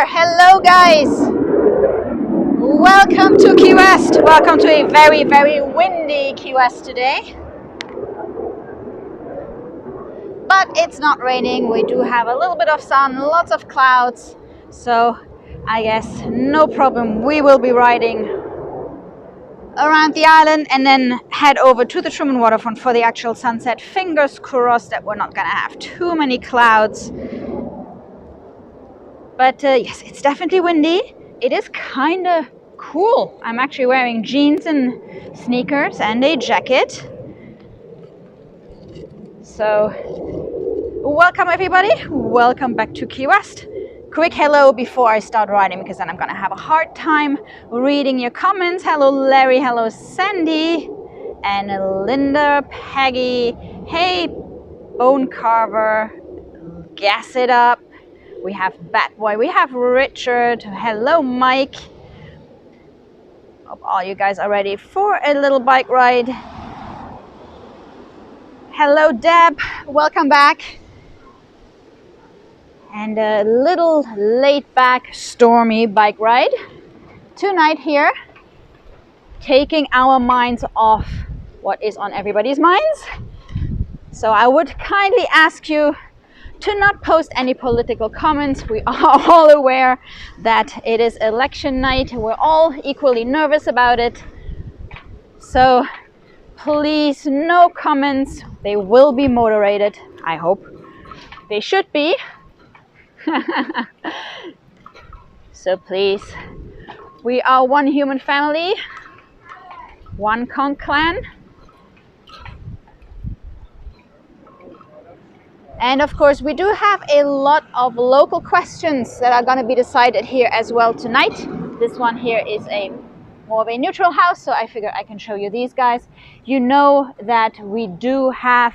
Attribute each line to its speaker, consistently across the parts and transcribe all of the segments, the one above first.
Speaker 1: Hello guys, welcome to Ki-West. Welcome to a very windy Ki-West today, but it's not raining. We do have a little bit of sun, lots of clouds, so I guess no problem. We will be riding around the island and then head over to the Truman Waterfront for the actual sunset. Fingers crossed that we're not gonna have too many clouds. But yes, it's definitely windy. It is kind of cool. I'm actually wearing jeans and sneakers and a jacket. So, welcome everybody. Welcome back to Ki-West. Quick hello before I start riding, because then I'm gonna have a hard time reading your comments. Hello Larry, hello Sandy, and Linda, Peggy. Hey, Bone Carver, Gas It Up. We have Bad Boy, we have Richard, hello Mike. Hope all you guys are ready for a little bike ride. Hello Deb, welcome back. And a little laid back Stormy bike ride tonight here, taking our minds off what is on everybody's minds. So I would kindly ask you to not post any political comments. We are all aware that it is election night. We're all equally nervous about it. So please, no comments. They will be moderated, I hope. They should be. So please, we are one human family, one conch clan. And of course, we do have a lot of local questions that are going to be decided here as well tonight. This one here is more of a neutral house, so I figure I can show you these guys. You know that we do have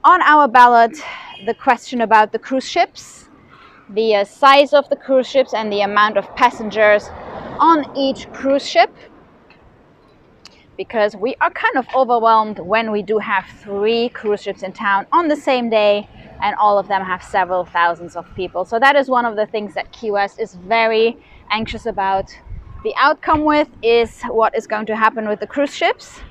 Speaker 1: on our ballot the question about the cruise ships, the size of the cruise ships and the amount of passengers on each cruise ship. Because we are kind of overwhelmed when we do have 3 cruise ships in town on the same day, and all of them have several thousands of people. So that is one of the things that Ki-West is very anxious about. The outcome with is what is going to happen with the cruise ships.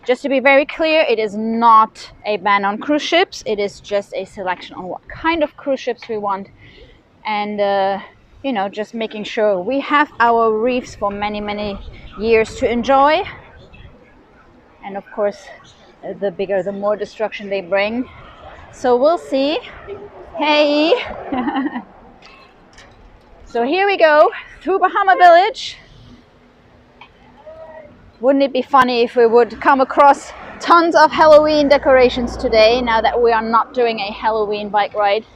Speaker 1: Just to be very clear, it is not a ban on cruise ships. It is just a selection on what kind of cruise ships we want. And you know, just making sure we have our reefs for many years to enjoy. And of course, the bigger, the more destruction they bring. So we'll see. Hey! So here we go, through Bahama Village. Wouldn't it be funny if we would come across tons of Halloween decorations today, now that we are not doing a Halloween bike ride?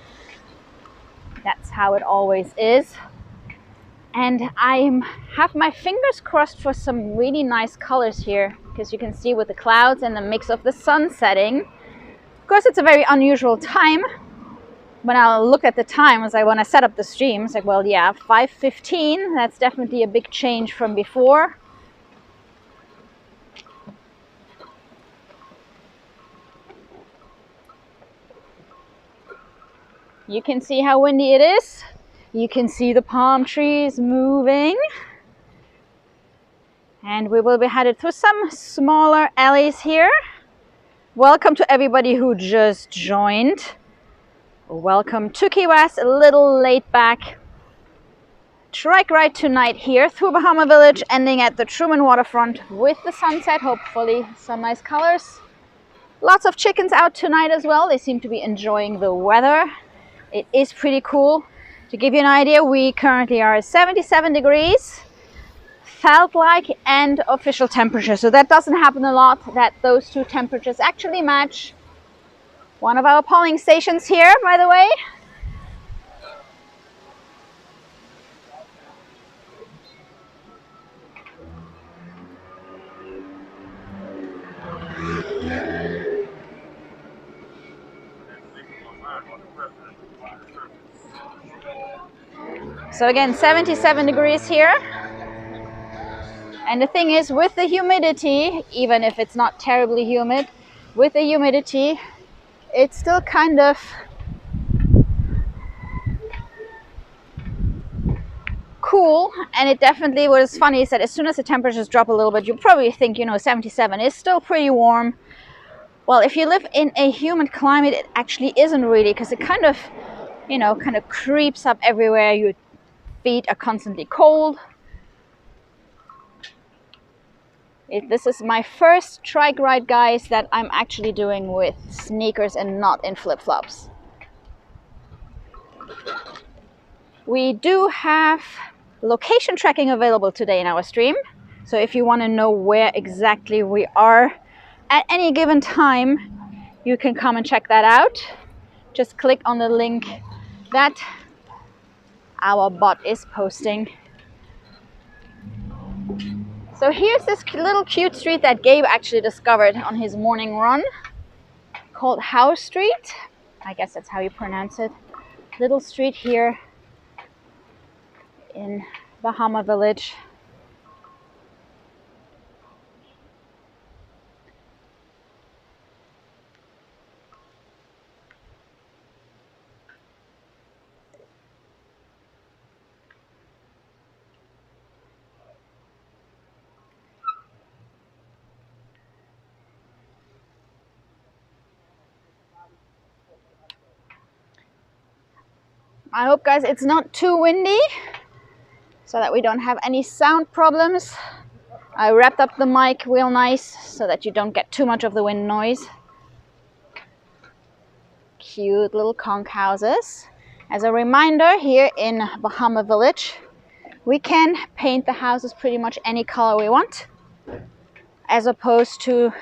Speaker 1: That's how it always is. And I have my fingers crossed for some really nice colors here, because you can see with the clouds and the mix of the sun setting. Of course, it's a very unusual time. When I look at the time, when I set up the stream, it's like, well, yeah, 5:15. That's definitely a big change from before. You can see how windy it is. You can see the palm trees moving. And we will be headed through some smaller alleys here. Welcome to everybody who just joined. Welcome to Ki-West, a little laid back trike ride tonight here through Bahama Village, ending at the Truman Waterfront with the sunset, hopefully some nice colors. Lots of chickens out tonight as well. They seem to be enjoying the weather. It is pretty cool. To give you an idea, we currently are at 77 degrees, felt like and official temperature. So that doesn't happen a lot, that those two temperatures actually match. One of our polling stations here, by the way. So again, 77 degrees here. And the thing is, with the humidity, even if it's not terribly humid, with the humidity, it's still kind of cool. And it definitely, what is funny is that as soon as the temperatures drop a little bit, you probably think, you know, 77 is still pretty warm. Well, if you live in a humid climate, it actually isn't really, because it kind of, you know, kind of creeps up everywhere. Your feet are constantly cold. This is my first trike ride, guys, that I'm actually doing with sneakers and not in flip-flops. We do have location tracking available today in our stream. So if you want to know where exactly we are at any given time, you can come and check that out. Just click on the link that our bot is posting. So here's this little cute street that Gabe actually discovered on his morning run, called House Street. I guess that's how you pronounce it. Little street here in Bahama Village. I hope, guys, it's not too windy so that we don't have any sound problems. I wrapped up the mic real nice so that you don't get too much of the wind noise. Cute little conch houses. As a reminder, here in Bahama Village, we can paint the houses pretty much any color we want, as opposed to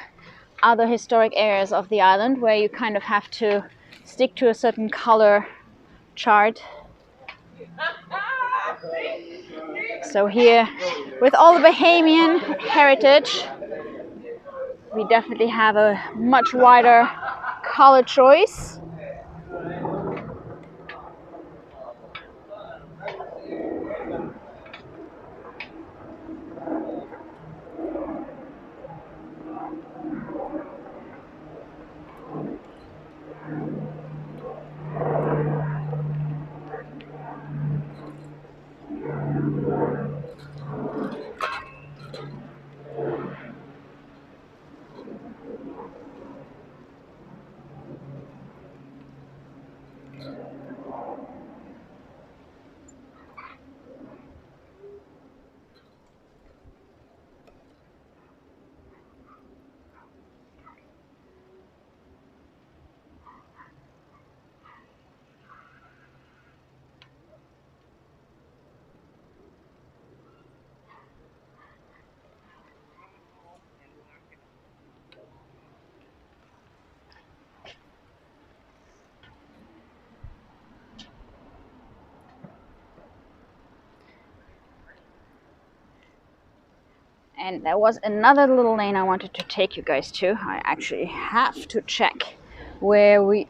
Speaker 1: other historic areas of the island where you kind of have to stick to a certain color chart. So here, with all the Bahamian heritage, we definitely have a much wider color choice. And there was another little lane I wanted to take you guys to. I actually have to check where we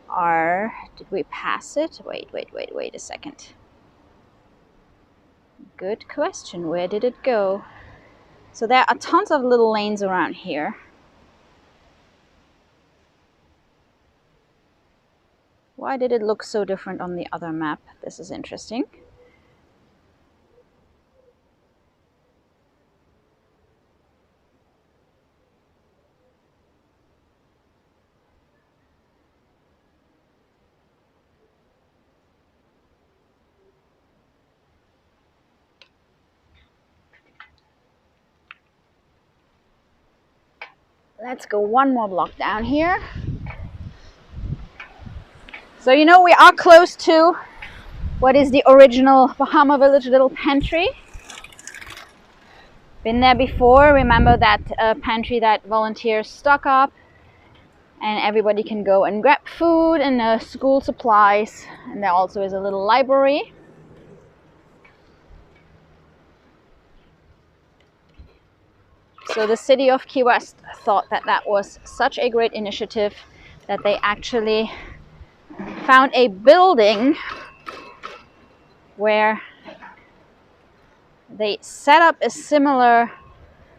Speaker 1: are. Did we pass it? Wait a second. Good question. Where did it go? So there are tons of little lanes around here. Why did it look so different on the other map? This is interesting. Let's go one more block down here. So you know we are close to what is the original Bahama Village little pantry. Been there before. Remember that pantry that volunteers stock up and everybody can go and grab food and school supplies. And there also is a little library. So the city of Ki-West thought that that was such a great initiative that they actually found a building where they set up a similar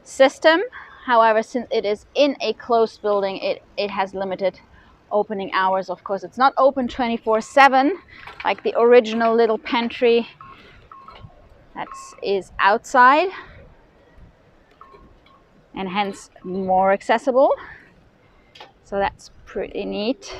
Speaker 1: system. However, since it is in a closed building, it has limited opening hours. Of course, it's not open 24/7 like the original little pantry that is outside, and hence more accessible. So that's pretty neat.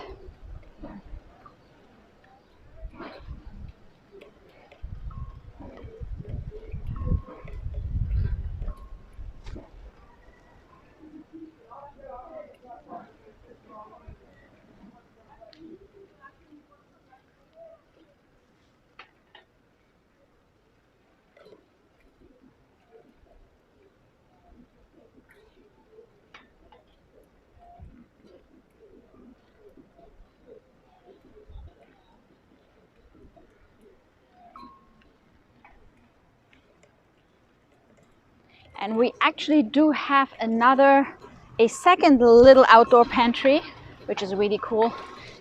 Speaker 1: And we actually do have a second little outdoor pantry, which is really cool.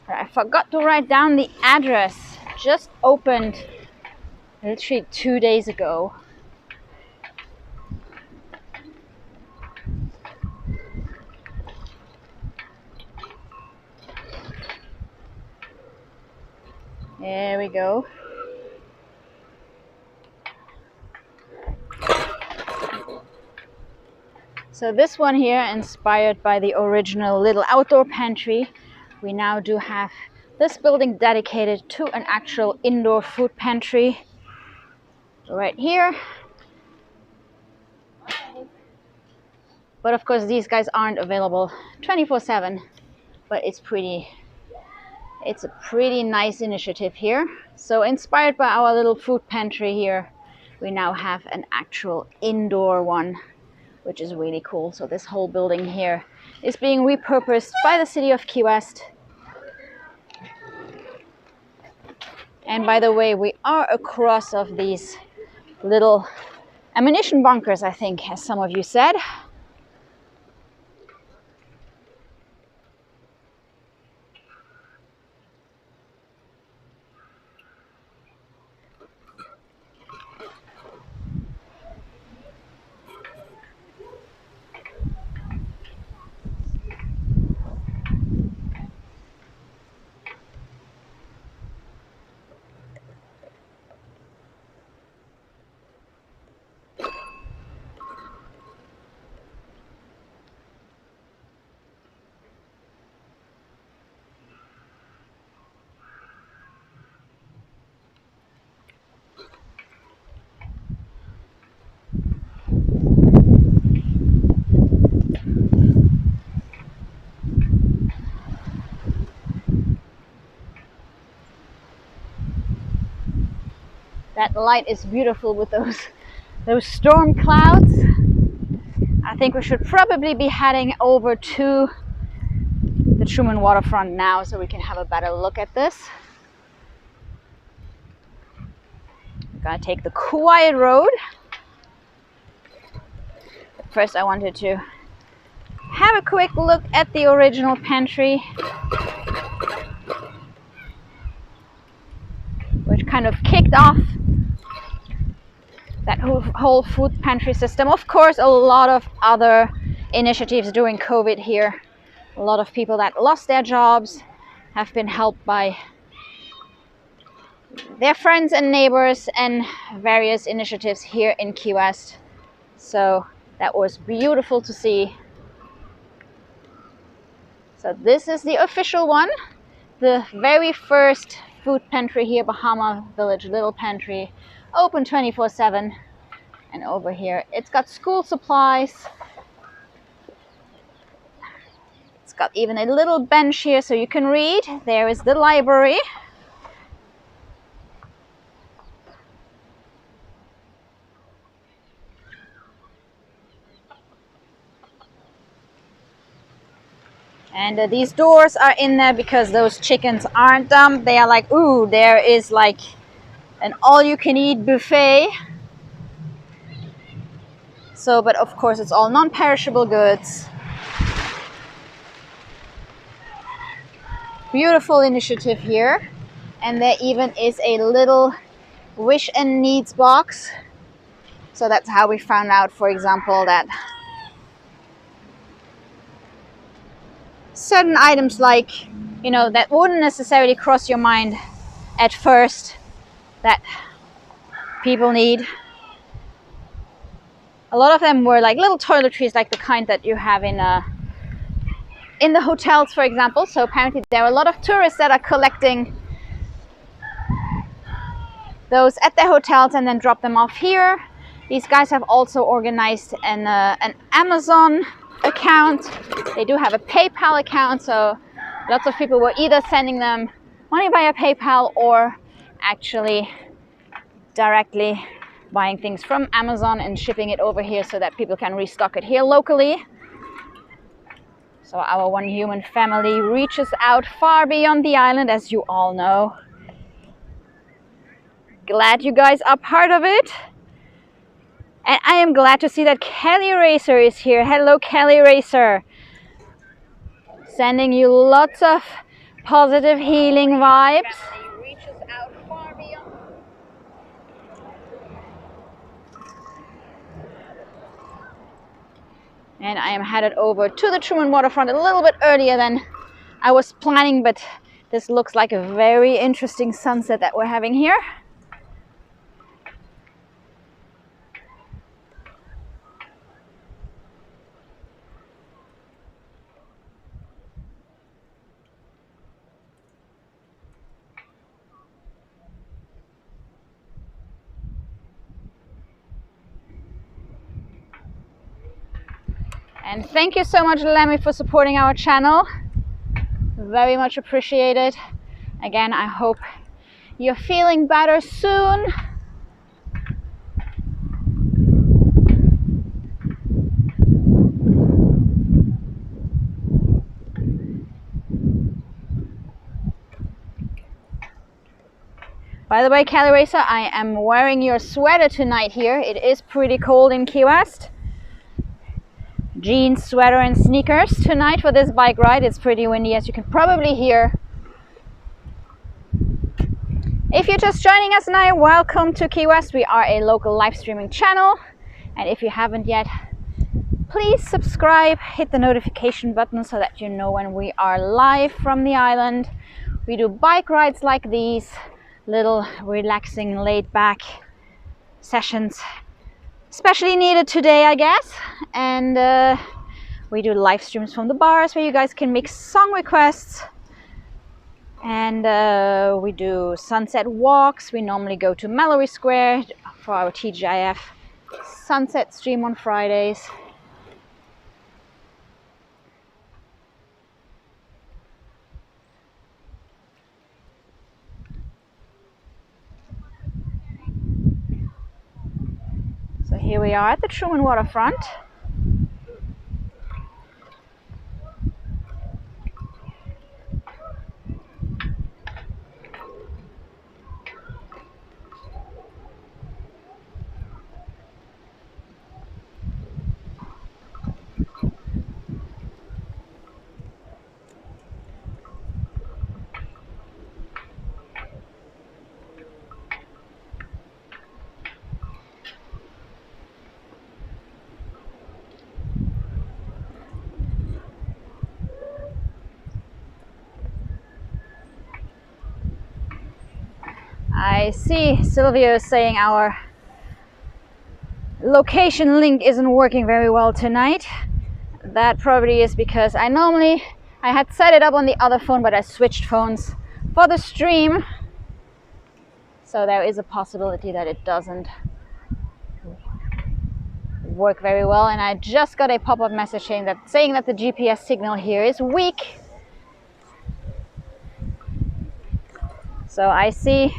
Speaker 1: I forgot to write down the address. Just opened literally 2 days ago. There we go. So this one here, inspired by the original little outdoor pantry, we now do have this building dedicated to an actual indoor food pantry right here. But of course these guys aren't available 24/7, but it's a pretty nice initiative here. So inspired by our little food pantry here, we now have an actual indoor one, which is really cool. So this whole building here is being repurposed by the city of Ki-West. And by the way, we are across of these little ammunition bunkers, I think, as some of you said. That light is beautiful with those storm clouds. I think we should probably be heading over to the Truman Waterfront now so we can have a better look at this. We're gonna take the quiet road. But first I wanted to have a quick look at the original pantry, which kind of kicked off that whole food pantry system. Of course, a lot of other initiatives during COVID here. A lot of people that lost their jobs have been helped by their friends and neighbors and various initiatives here in Ki-West. So that was beautiful to see. So this is the official one, the very first food pantry here, Bahama Village Little Pantry, open 24/7. And over here it's got school supplies, It's got even a little bench here so you can read. There is the library. And these doors are in there because those chickens aren't dumb. They are like, ooh, there is like an all-you-can-eat buffet. So, but of course it's all non-perishable goods. Beautiful initiative here. And there even is a little wish and needs box. So that's how we found out, for example, that certain items like, you know, that wouldn't necessarily cross your mind at first that people need. A lot of them were like little toiletries, like the kind that you have in the hotels, for example. So apparently there are a lot of tourists that are collecting those at their hotels and then drop them off here. These guys have also organized an Amazon account. They do have a PayPal account, so lots of people were either sending them money via PayPal or actually directly buying things from Amazon and shipping it over here so that people can restock it here locally. So our one human family reaches out far beyond the island, as you all know. Glad you guys are part of it. And I am glad to see that Kelly Racer is here. Hello, Kelly Racer. Sending you lots of positive healing vibes. Reaches out far beyond. And I am headed over to the Truman Waterfront a little bit earlier than I was planning, but this looks like a very interesting sunset that we're having here. And thank you so much, Lemmy, for supporting our channel. Very much appreciated. Again, I hope you're feeling better soon. By the way, Kelly Racer, I am wearing your sweater tonight here. It is pretty cold in Ki-West. Jeans, sweater and sneakers tonight for this bike ride. It's pretty windy, as you can probably hear. If you're just joining us now, welcome to Ki-West. We are a local live streaming channel, and if you haven't yet, please subscribe, hit the notification button so that you know when we are live from the island. We do bike rides like these, little relaxing laid back sessions, especially needed today, I guess. And we do live streams from the bars where you guys can make song requests. And we do sunset walks. We normally go to Mallory Square for our TGIF sunset stream on Fridays. So here we are at the Truman Waterfront. I see Sylvia is saying our location link isn't working very well tonight. That probably is because I had set it up on the other phone, but I switched phones for the stream. So there is a possibility that it doesn't work very well, and I just got a pop-up message saying that the GPS signal here is weak. So I see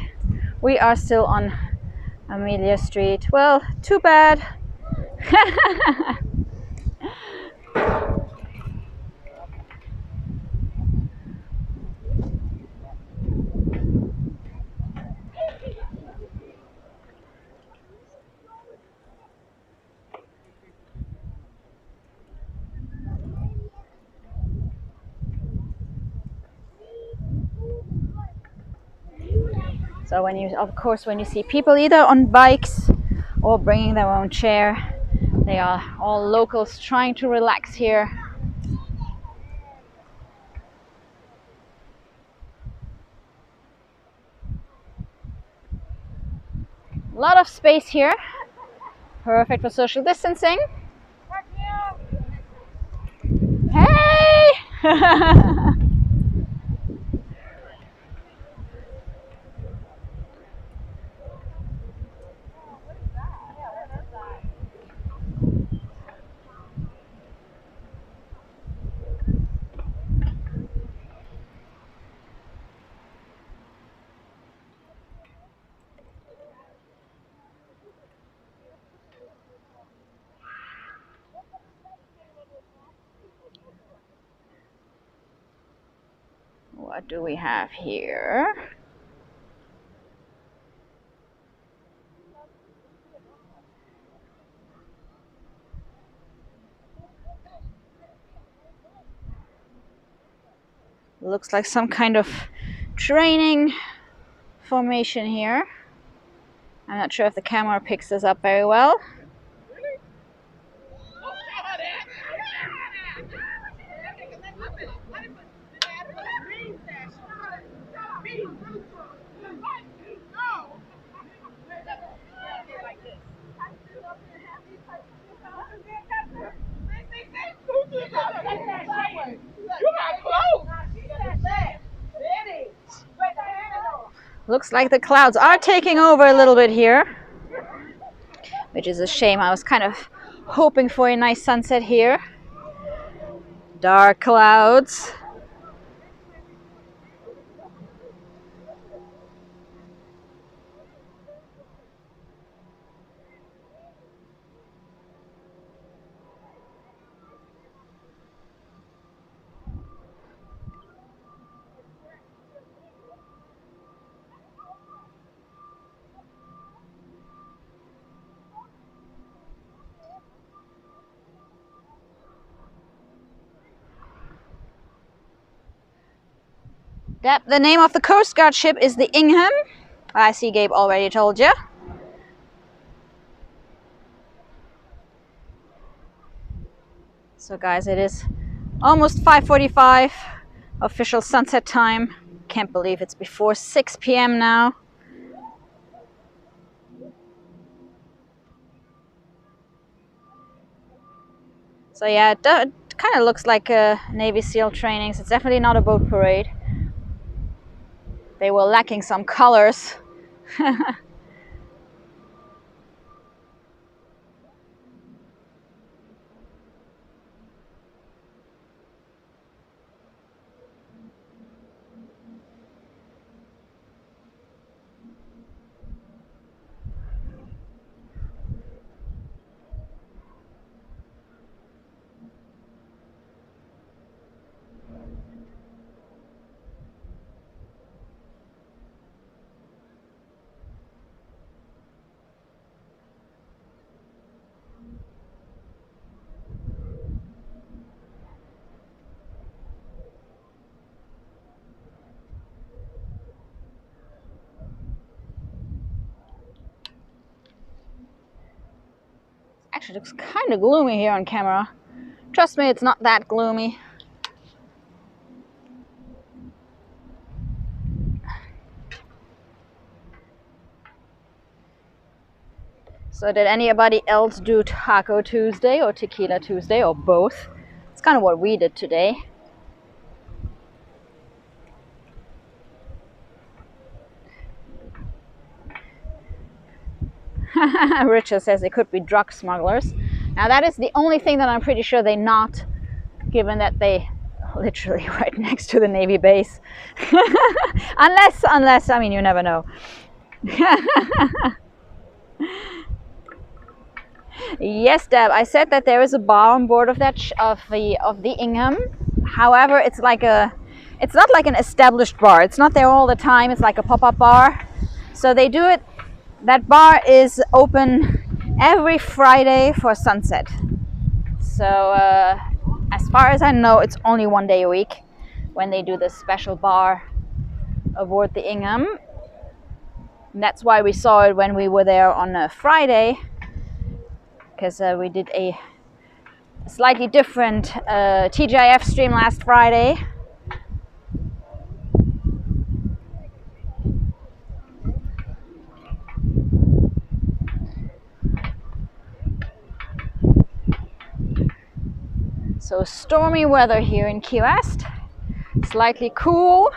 Speaker 1: we are still on Amelia Street. Well, too bad. So when you see people either on bikes or bringing their own chair, they are all locals trying to relax here. A lot of space here, perfect for social distancing. Hey! What do we have here? Looks like some kind of training formation here. I'm not sure if the camera picks this up very well. Looks like the clouds are taking over a little bit here, which is a shame. I was kind of hoping for a nice sunset here. Dark clouds. The name of the Coast Guard ship is the Ingham. I see Gabe already told you. So guys, it is almost 5:45 official sunset time. Can't believe it's before 6 p.m. now. So yeah, it kind of looks like a Navy SEAL trainings. It's definitely not a boat parade. They were lacking some colors. Actually, it looks kind of gloomy here on camera. Trust me, it's not that gloomy. So did anybody else do Taco Tuesday or Tequila Tuesday or both? It's kind of what we did today. Richard says it could be drug smugglers. Now that is the only thing that I'm pretty sure they not, given that they literally right next to the Navy base. unless I mean, you never know. Yes, Deb, I said that there is a bar on board of that of the Ingham. However, it's not like an established bar. It's not there all the time. It's like a pop-up bar. So they do it. That bar is open every Friday for sunset. So as far as I know, it's only one day a week when they do this special bar aboard the Ingham. And that's why we saw it when we were there on a Friday, because we did a slightly different TGIF stream last Friday. So stormy weather here in Ki-West, slightly cool.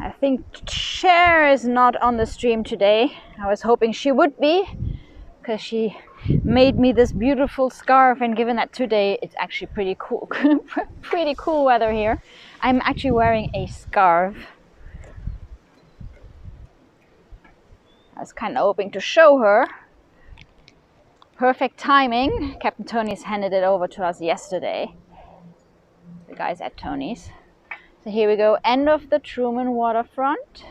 Speaker 1: I think Cher is not on the stream today. I was hoping she would be, because she made me this beautiful scarf, and given that today it's actually pretty cool pretty cool weather here, I'm actually wearing a scarf. I was kind of hoping to show her. Perfect timing. Captain Tony's handed it over to us yesterday, the guys at Tony's. So here we go, end of the Truman Waterfront.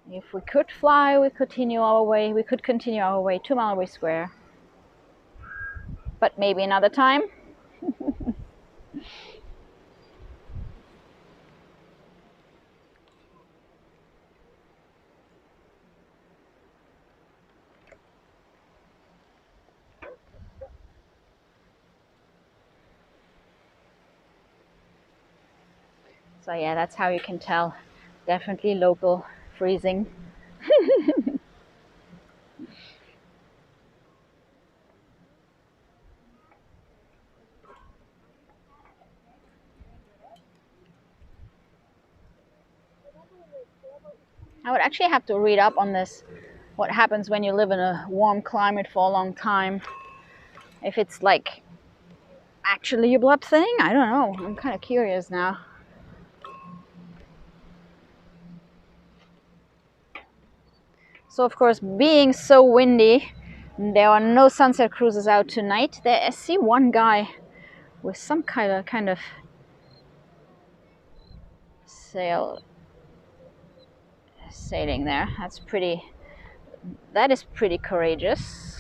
Speaker 1: If we could fly, we could continue our way 2 Mile Way Square. But maybe another time. So yeah, that's how you can tell. Definitely local freezing. I would actually have to read up on this, what happens when you live in a warm climate for a long time. If it's like actually a blood thing, I don't know. I'm kind of curious now. So of course, being so windy, there are no sunset cruises out tonight. There, I see one guy with some kind of sailing there. That is pretty courageous.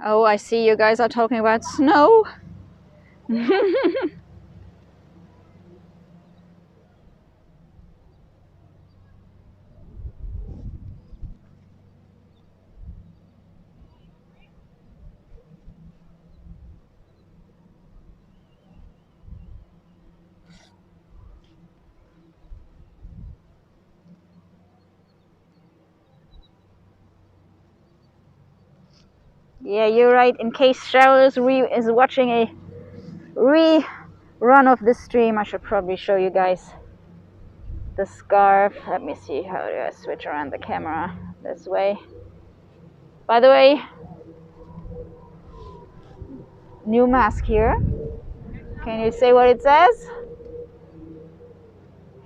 Speaker 1: Oh, I see you guys are talking about snow. Yeah, you're right. In case Cheryl is watching a rerun of this stream, I should probably show you guys the scarf. Let me see, how do I switch around the camera this way? By the way, new mask here. Can you say what it says?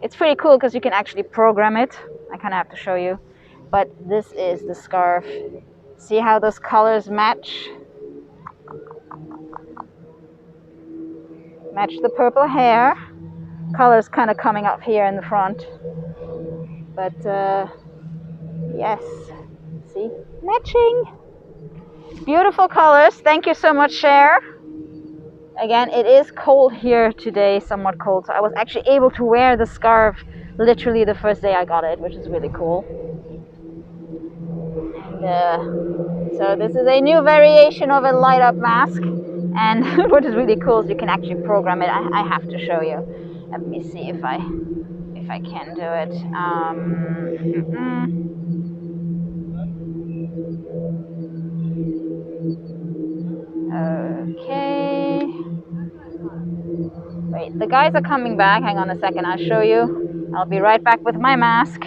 Speaker 1: It's pretty cool because you can actually program it. I kind of have to show you. But this is the scarf. See how those colors match? Match the purple hair. Colors kind of coming up here in the front. But yes, see? Matching. Beautiful colors. Thank you so much, Cher. Again, it is cold here today, somewhat cold. So I was actually able to wear the scarf literally the first day I got it, which is really cool. And so this is a new variation of a light up mask. And what is really cool is you can actually program it. I have to show you. Let me see if I can do it. Okay. Wait, the guys are coming back. Hang on a second, I'll show you. I'll be right back with my mask.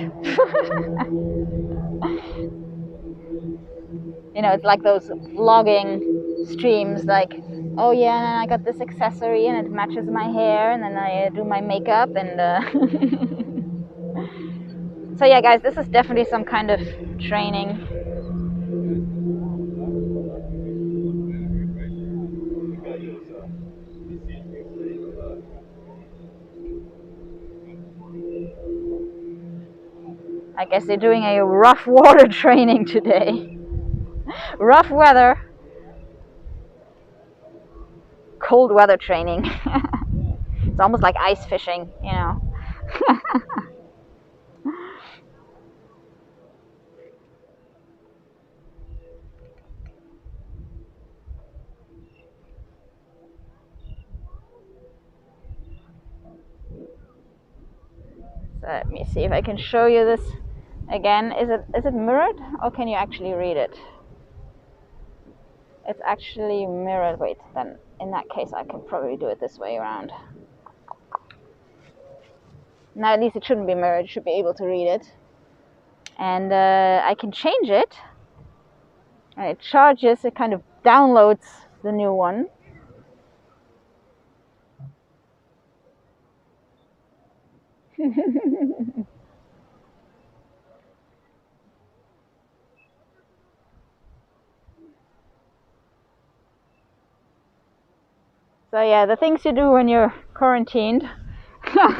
Speaker 1: You know, it's like those vlogging streams, like, oh yeah, and I got this accessory and it matches my hair, and then I do my makeup, and so yeah, guys, this is definitely some kind of training. I guess they're doing a rough water training today. Rough weather. Cold weather training. It's almost like ice fishing, you know. So let me see if I can show you this again. Is it mirrored, or can you actually read it? It's actually mirrored. Wait, then in that case I can probably do it this way around. Now at least it shouldn't be mirrored, you should be able to read it. And I can change it. And it charges, it kind of downloads the new one. So yeah, the things you do when you're quarantined. But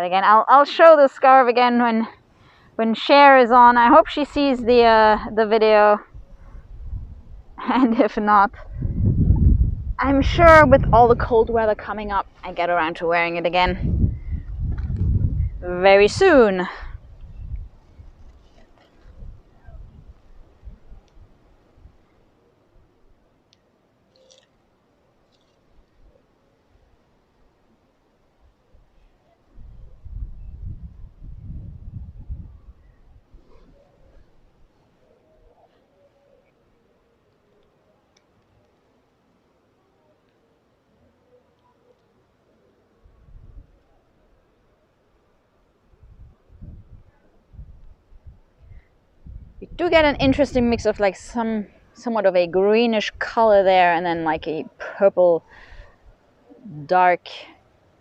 Speaker 1: again, I'll show the scarf again when Cher is on. I hope she sees the video. And if not, I'm sure with all the cold weather coming up, I get around to wearing it again very soon. You do get an interesting mix of like somewhat of a greenish color there, and then like a purple dark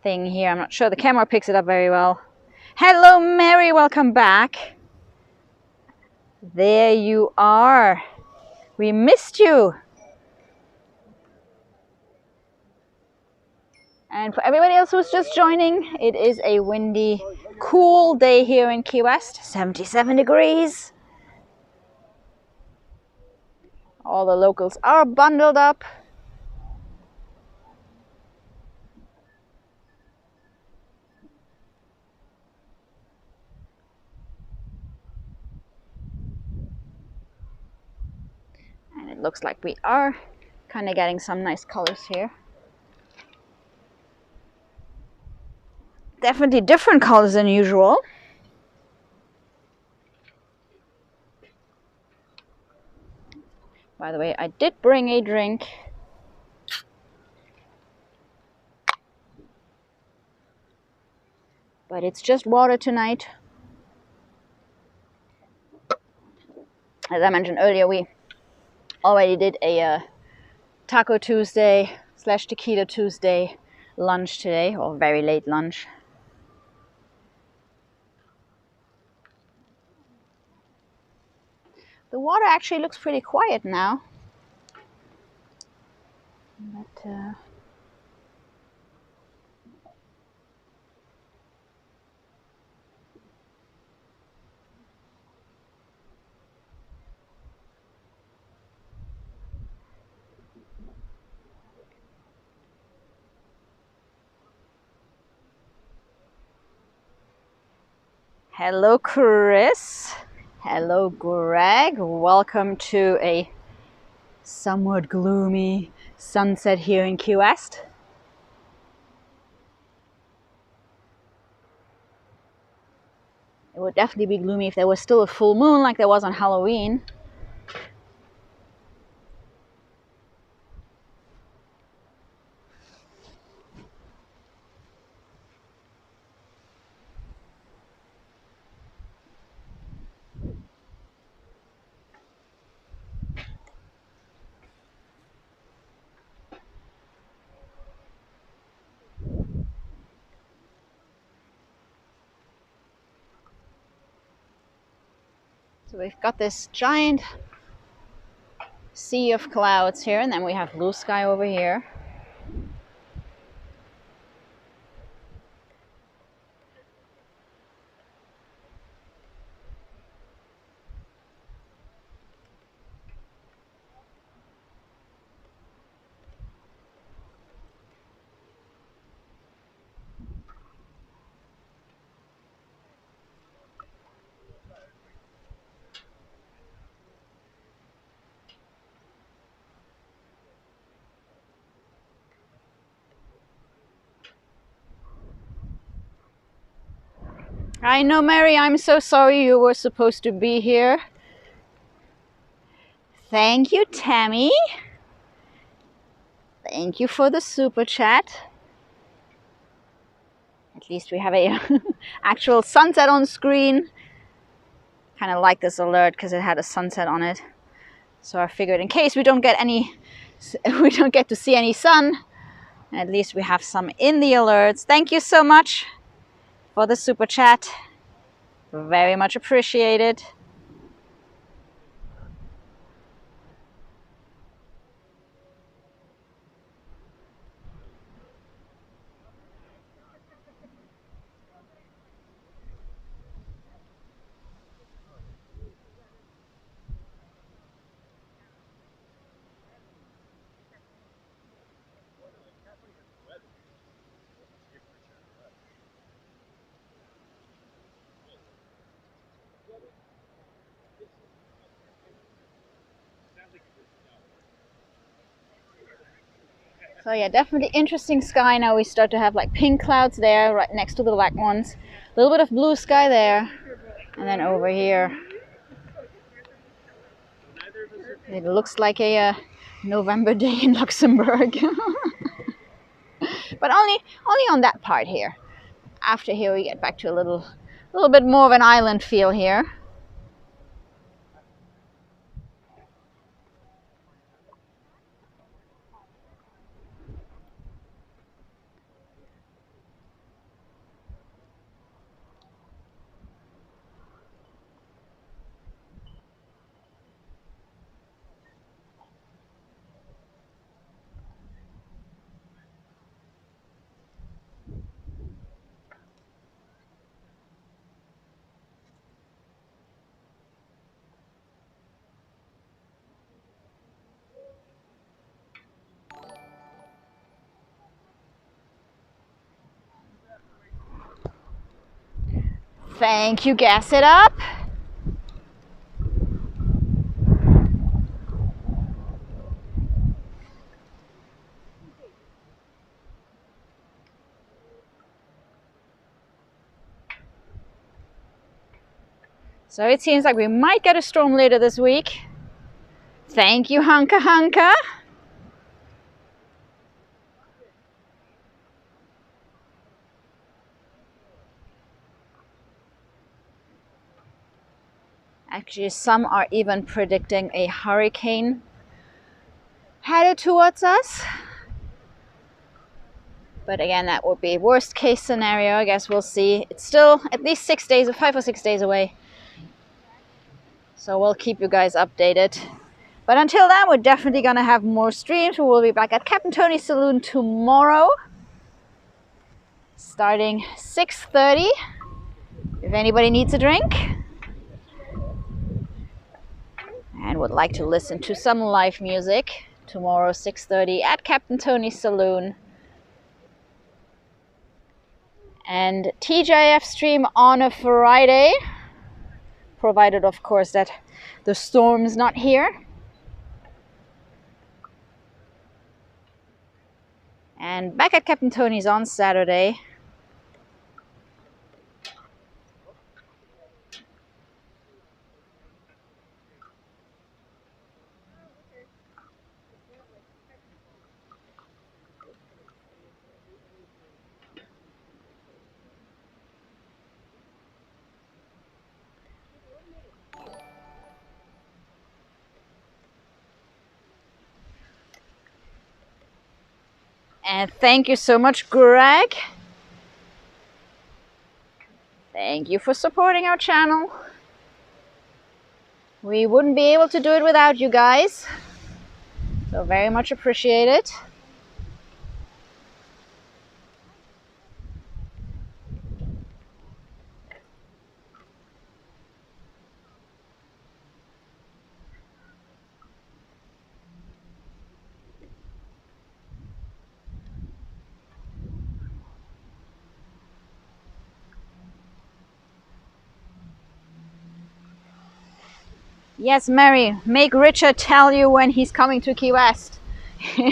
Speaker 1: thing here. I'm not sure the camera picks it up very well. Hello Mary, welcome back. There you are. We missed you. And for everybody else who's just joining, it is a windy, cool day here in Ki-West. 77 degrees. All the locals are bundled up. And it looks like we are kind of getting some nice colors here. Definitely different colors than usual. By the way, I did bring a drink. But it's just water tonight. As I mentioned earlier, we Already did a Taco Tuesday / Taquito Tuesday lunch today, or very late lunch. The water actually looks pretty quiet now. But hello, Chris. Hello, Greg. Welcome to a somewhat gloomy sunset here in Ki-West. It would definitely be gloomy if there was still a full moon like there was on Halloween. So we've got this giant sea of clouds here, and then we have blue sky over here. I know, Mary, I'm so sorry you were supposed to be here. Thank you, Tammy. Thank you for the super chat. At least we have a actual sunset on screen. Kind of like this alert because it had a sunset on it. So I figured in case we don't get to see any sun, at least we have some in the alerts. Thank you so much for the super chat. Very much appreciated. So yeah, definitely interesting sky. Now we start to have like pink clouds there right next to the black ones. A little bit of blue sky there. And then over here, it looks like a November day in Luxembourg. But only on that part here. After here we get back to a little bit more of an island feel here. Thank you, gas it up. So it seems like we might get a storm later this week. Thank you, Hunka Hunka. Actually, some are even predicting a hurricane headed towards us. But again, that would be worst case scenario. I guess we'll see. It's still at least 6 days, 5 or 6 days away. So we'll keep you guys updated. But until then, we're definitely going to have more streams. We will be back at Captain Tony's Saloon tomorrow, starting 6:30. If anybody needs a drink and would like to listen to some live music, tomorrow 6:30 at Captain Tony's Saloon. And TGIF stream on a Friday, provided of course that the storm's not here. And back at Captain Tony's on Saturday. And thank you so much, Greg. Thank you for supporting our channel. We wouldn't be able to do it without you guys. So very much appreciate it. Yes, Mary, make Richard tell you when he's coming to Ki-West. So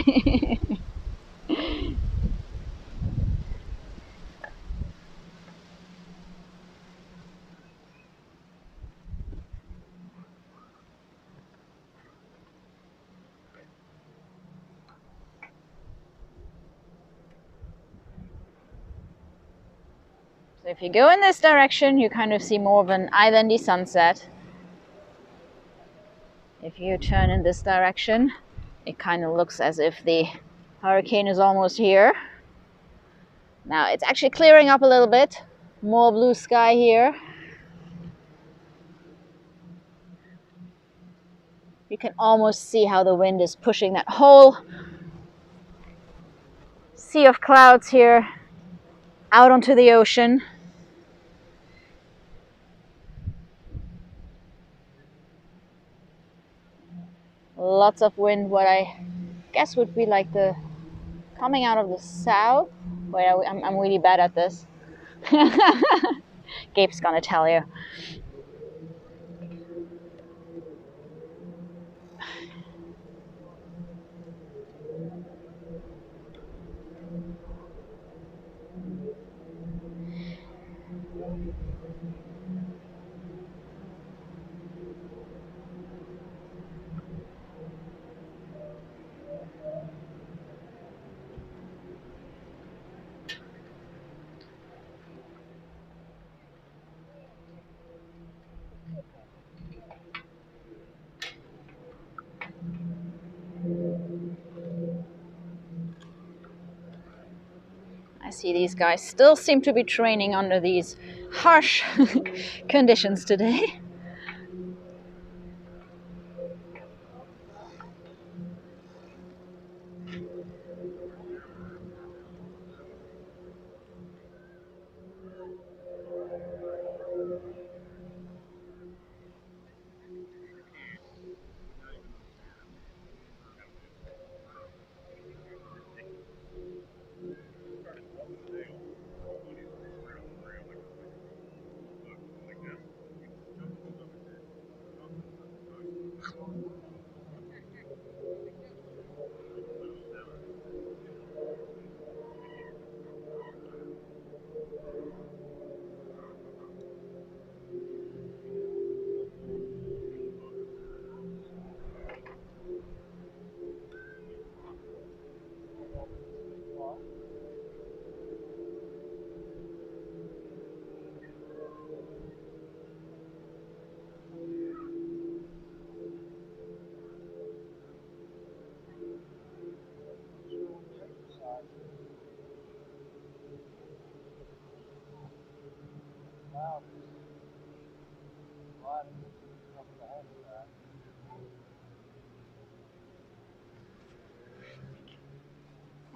Speaker 1: if you go in this direction, you kind of see more of an islandy sunset. If you turn in this direction, it kind of looks as if the hurricane is almost here. Now it's actually clearing up a little bit. More blue sky here. You can almost see how the wind is pushing that whole sea of clouds here out onto the ocean. Lots of wind, what I guess would be like the coming out of the south. Wait, I'm really bad at this. Gabe's gonna tell you. I see these guys still seem to be training under these harsh conditions today.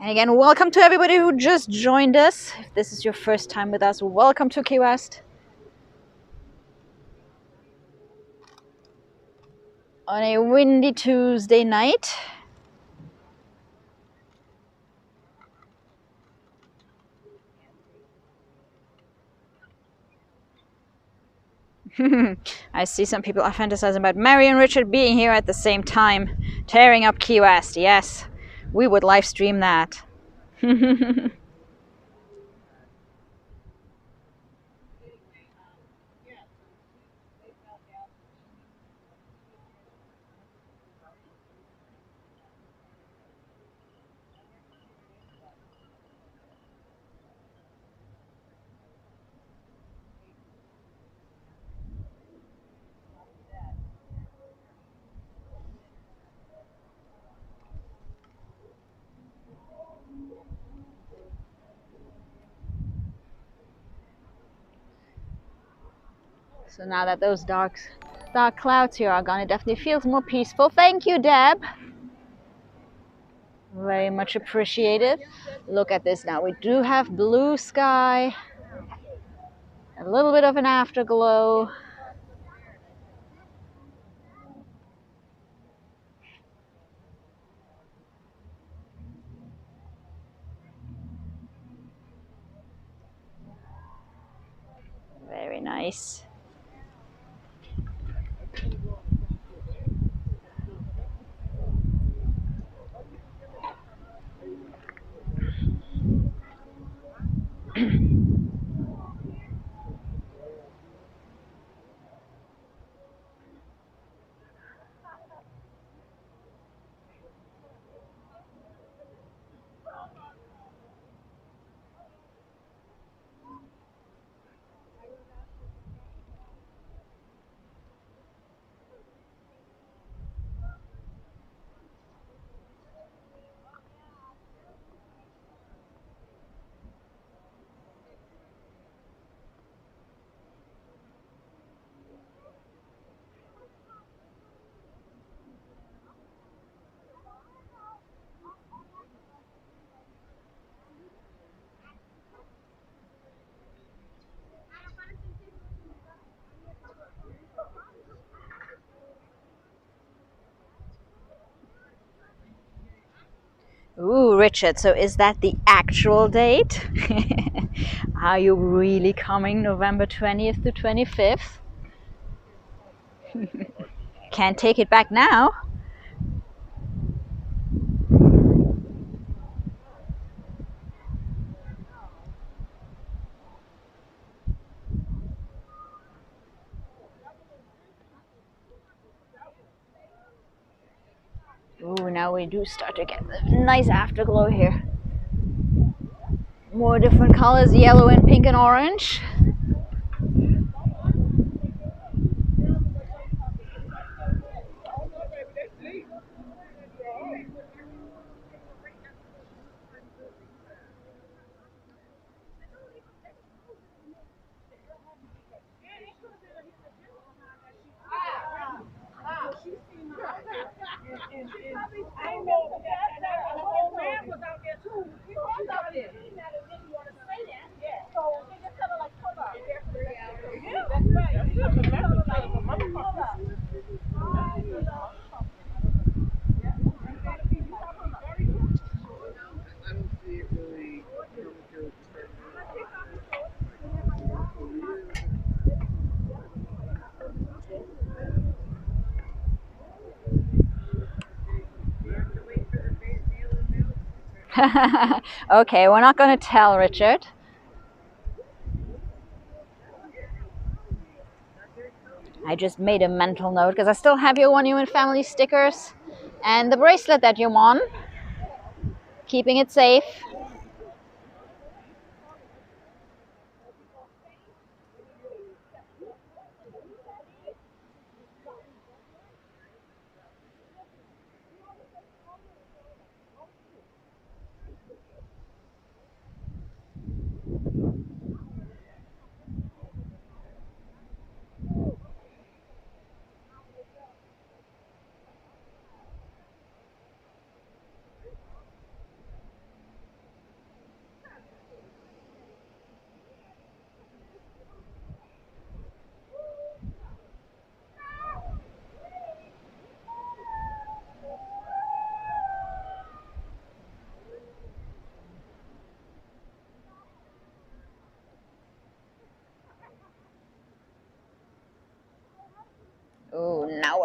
Speaker 1: And again, welcome to everybody who just joined us. If this is your first time with us, welcome to Ki-West. On a windy Tuesday night. I see some people are fantasizing about Mary and Richard being here at the same time, tearing up Ki-West. Yes, we would live stream that. So now that those dark clouds here are gone, it definitely feels more peaceful. Thank you, Deb. Very much appreciated. Look at this now. We do have blue sky, a little bit of an afterglow. Very nice. Ooh, Richard, so is that the actual date? Are you really coming November 20th to 25th? Can't take it back now. Ooh, now we do start to get the nice afterglow here. More different colors, yellow and pink and orange. Okay, we're not going to tell Richard. I just made a mental note because I still have your One Human Family stickers and the bracelet that you won. Keeping it safe.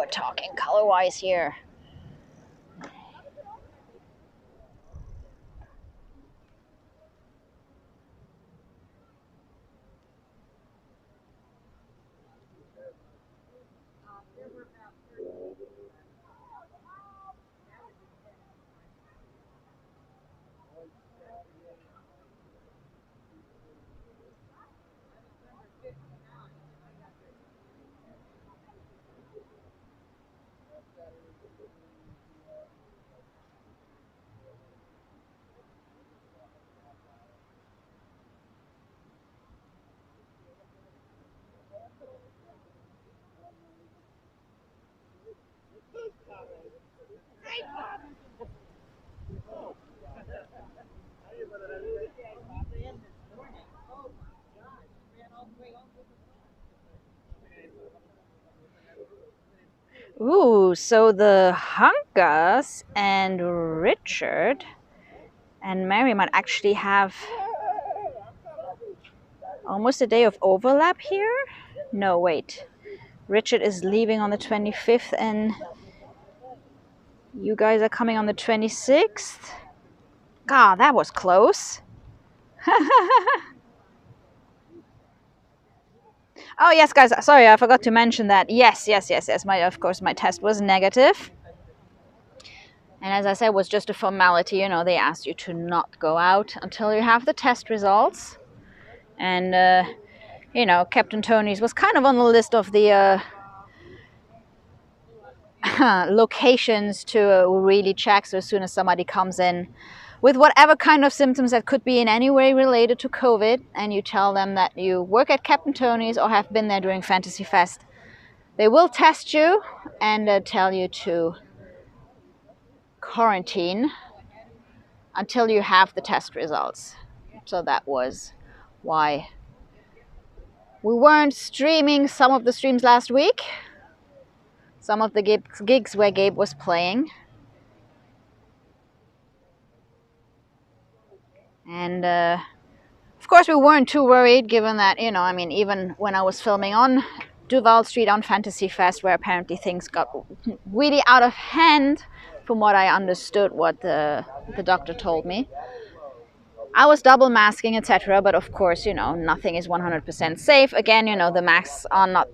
Speaker 1: we're talking color-wise here. Ooh, so the Hunkas and Richard and Mary might actually have almost a day of overlap here? No, wait. Richard is leaving on the 25th and you guys are coming on the 26th? God, that was close. Oh yes, guys, sorry, I forgot to mention that. Yes. Of course, my test was negative. And as I said, it was just a formality. You know, they asked you to not go out until you have the test results. And, you know, Captain Tony's was kind of on the list of the locations to really check. So as soon as somebody comes in with whatever kind of symptoms that could be in any way related to COVID, and you tell them that you work at Captain Tony's or have been there during Fantasy Fest, they will test you and tell you to quarantine until you have the test results. So that was why we weren't streaming some of the streams last week. Some of the gigs where Gabe was playing. And of course we weren't too worried, given that, you know, I mean, even when I was filming on Duval Street on Fantasy Fest, where apparently things got really out of hand, from what I understood, what the doctor told me. I was double masking, etc. But of course, you know, nothing is 100% safe. Again, you know, the masks are not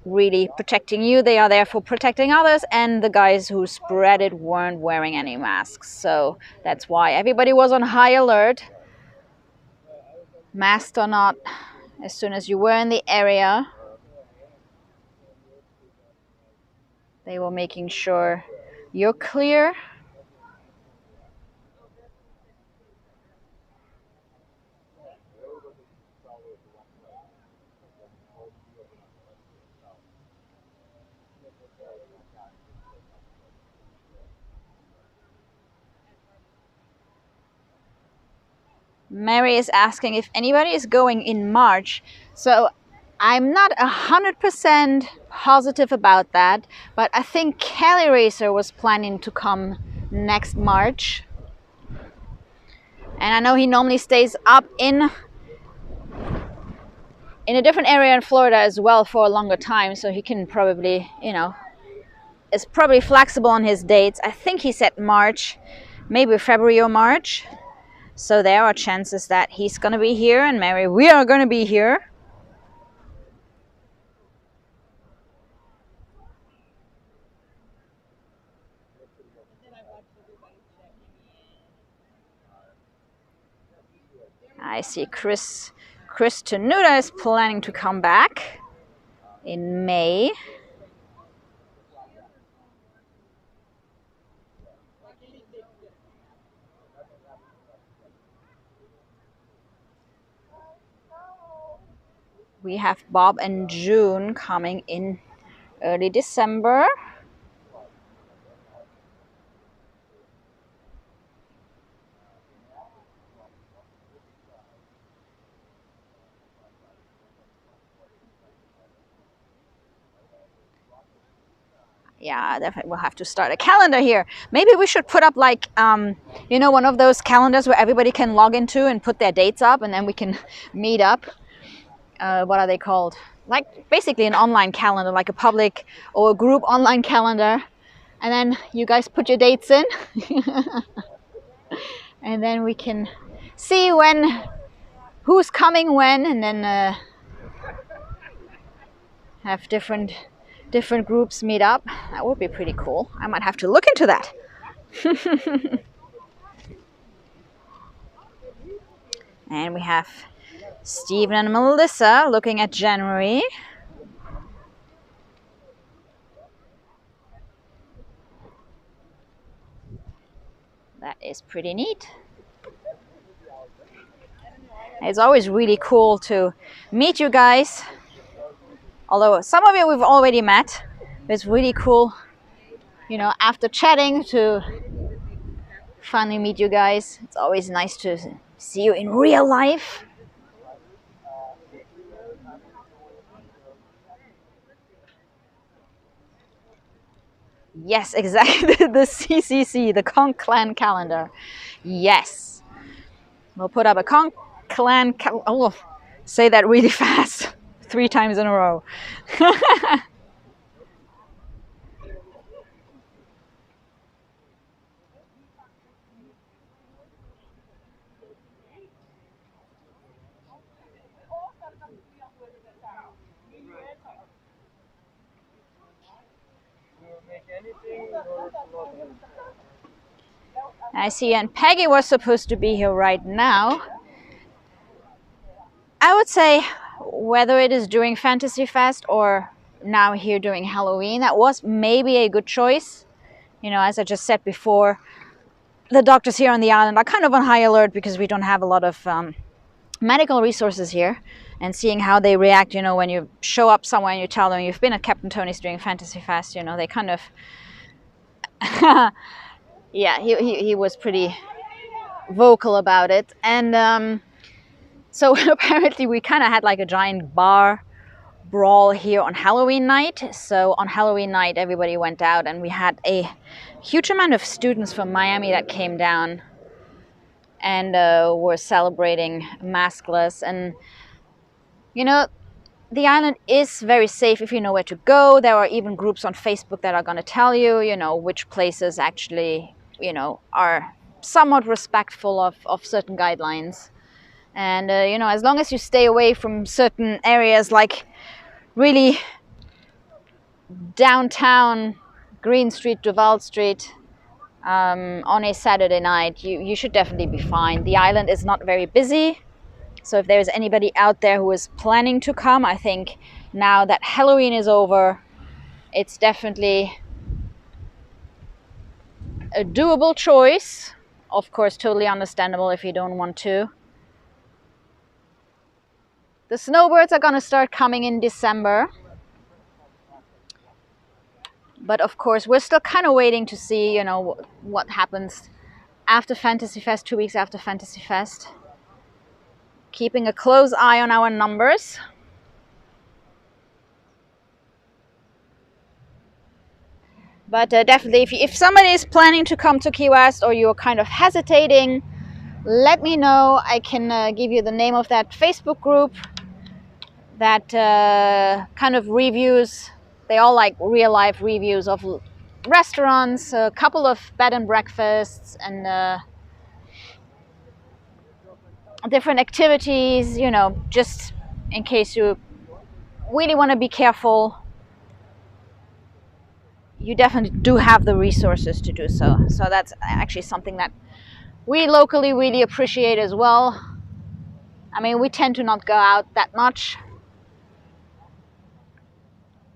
Speaker 1: really protecting you. They are there for protecting others. And the guys who spread it weren't wearing any masks. So that's why everybody was on high alert. Masked or not, as soon as you were in the area, they were making sure you're clear. Mary is asking if anybody is going in March. So I'm not 100% positive about that, but I think Kelly Racer was planning to come next March. And I know he normally stays up in a different area in Florida as well for a longer time, so he can probably, you know, is probably flexible on his dates. I think he said March, maybe February or March. So there are chances that he's going to be here, and Mary, we are going to be here. I see Chris Tenuta is planning to come back in May. We have Bob and June coming in early December. Yeah, definitely we'll have to start a calendar here. Maybe we should put up like, you know, one of those calendars where everybody can log into and put their dates up, and then we can meet up. What are they called? like basically an online calendar, like a public or a group online calendar. And then you guys put your dates in. And then we can see who's coming when, and then have different groups meet up. That would be pretty cool. I might have to look into that. And we have Stephen and Melissa looking at January. That is pretty neat. It's always really cool to meet you guys. Although some of you we've already met. It's really cool, you know, after chatting to finally meet you guys. It's always nice to see you in real life. Yes, exactly. The CCC, the Conch Clan calendar. Yes. We'll put up a Conch Clan oh, say that really fast. 3 times in a row. I see, and Peggy was supposed to be here right now. I would say whether it is during Fantasy Fest or now here during Halloween, that was maybe a good choice. You know, as I just said before, the doctors here on the island are kind of on high alert because we don't have a lot of medical resources here. And seeing how they react, you know, when you show up somewhere and you tell them you've been at Captain Tony's during Fantasy Fest, you know, they kind of... yeah, he was pretty vocal about it. And so apparently we kind of had like a giant bar brawl here on Halloween night. So on Halloween night, everybody went out and we had a huge amount of students from Miami that came down and were celebrating maskless. And, you know, the island is very safe if you know where to go. There are even groups on Facebook that are going to tell you, you know, which places actually, you know, are somewhat respectful of certain guidelines. And, you know, as long as you stay away from certain areas like really downtown Green Street, Duval Street, on a Saturday night, you should definitely be fine. The island is not very busy. So if there's anybody out there who is planning to come, I think now that Halloween is over, it's definitely a doable choice. Of course, totally understandable if you don't want to. The snowbirds are going to start coming in December. But of course, we're still kind of waiting to see, you know, what happens after Fantasy Fest, 2 weeks after Fantasy Fest. Keeping a close eye on our numbers. But definitely, if somebody is planning to come to Ki-West or you're kind of hesitating, let me know. I can give you the name of that Facebook group that kind of reviews. They all like real life reviews of restaurants, a couple of bed and breakfasts, and different activities, you know, just in case you really want to be careful. You definitely do have the resources to do so. So that's actually something that we locally really appreciate as well. I mean, we tend to not go out that much.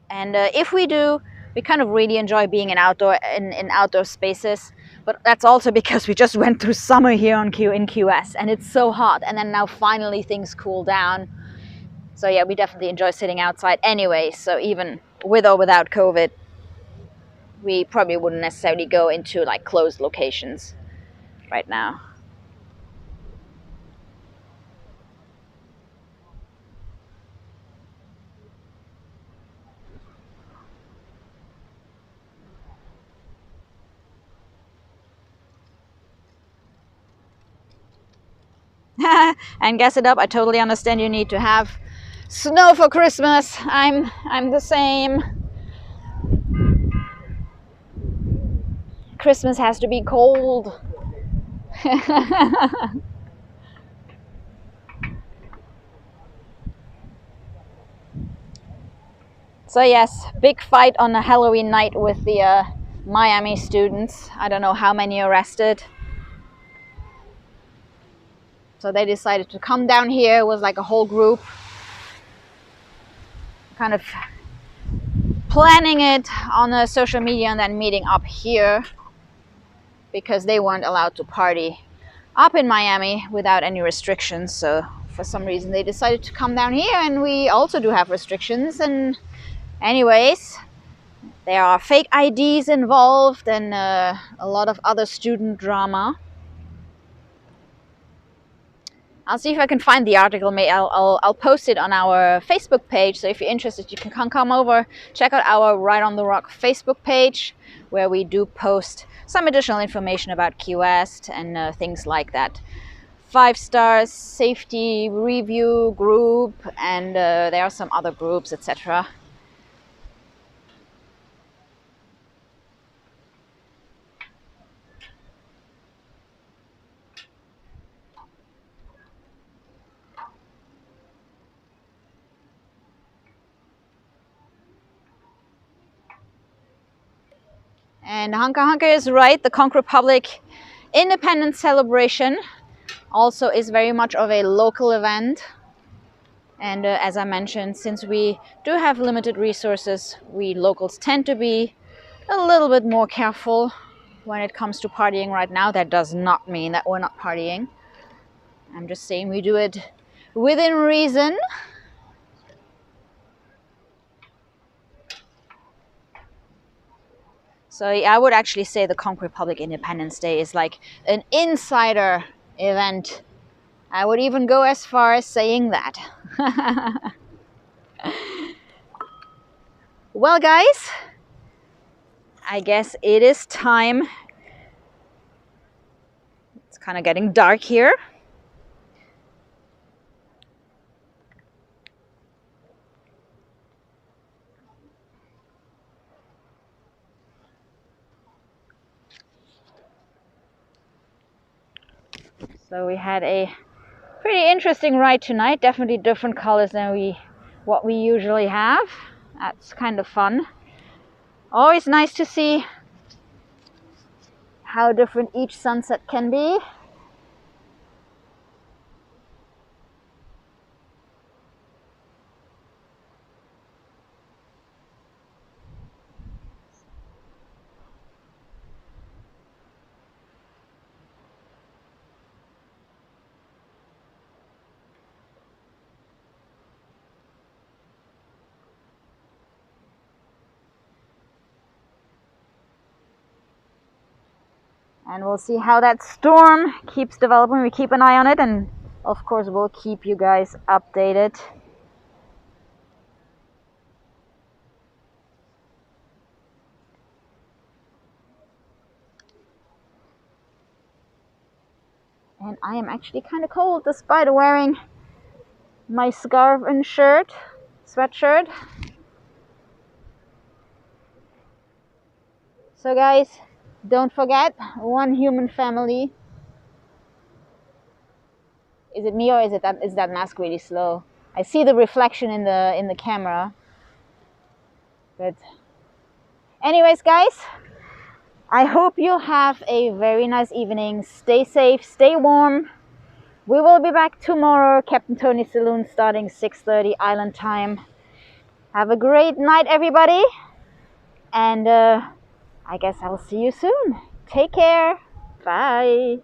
Speaker 1: And if we do, we kind of really enjoy being in outdoor spaces. But that's also because we just went through summer here in Ki-West, and it's so hot. And then now finally things cool down. So yeah, we definitely enjoy sitting outside anyway. So even with or without COVID, we probably wouldn't necessarily go into like closed locations right now. And guess it up, I totally understand you need to have Snow for Christmas. I'm the same. Christmas has to be cold. So yes, big fight on a Halloween night with the Miami students. I don't know how many arrested. So they decided to come down here. It was like a whole group, kind of planning it on social media and then meeting up here because they weren't allowed to party up in Miami without any restrictions. So for some reason they decided to come down here, and we also do have restrictions. And anyways, there are fake IDs involved and a lot of other student drama. I'll see if I can find the article. I'll post it on our Facebook page. So if you're interested, you can come over, check out our Right on the Rock Facebook page, where we do post some additional information about Ki-West and things like that. 5 stars safety review group, and there are some other groups, etc. And Hunka Hunka is right. The Conch Republic Independence Celebration also is very much of a local event. And as I mentioned, since we do have limited resources, we locals tend to be a little bit more careful when it comes to partying right now. That does not mean that we're not partying. I'm just saying we do it within reason. So I would actually say the Conch Republic Independence Day is like an insider event. I would even go as far as saying that. Well, guys, I guess it is time. It's kind of getting dark here. So we had a pretty interesting ride tonight. Definitely different colors than what we usually have. That's kind of fun. Always nice to see how different each sunset can be. And we'll see how that storm keeps developing. We keep an eye on it, and of course we'll keep you guys updated. And I am actually kind of cold despite wearing my scarf and sweatshirt. So guys, don't forget, one human family. Is it me, or is that mask really slow? I see the reflection in the camera. But anyways, guys, I hope you have a very nice evening. Stay safe, stay warm. We will be back tomorrow, Captain Tony's Saloon, starting 6:30 Island time. Have a great night, everybody. And I guess I'll see you soon. Take care. Bye.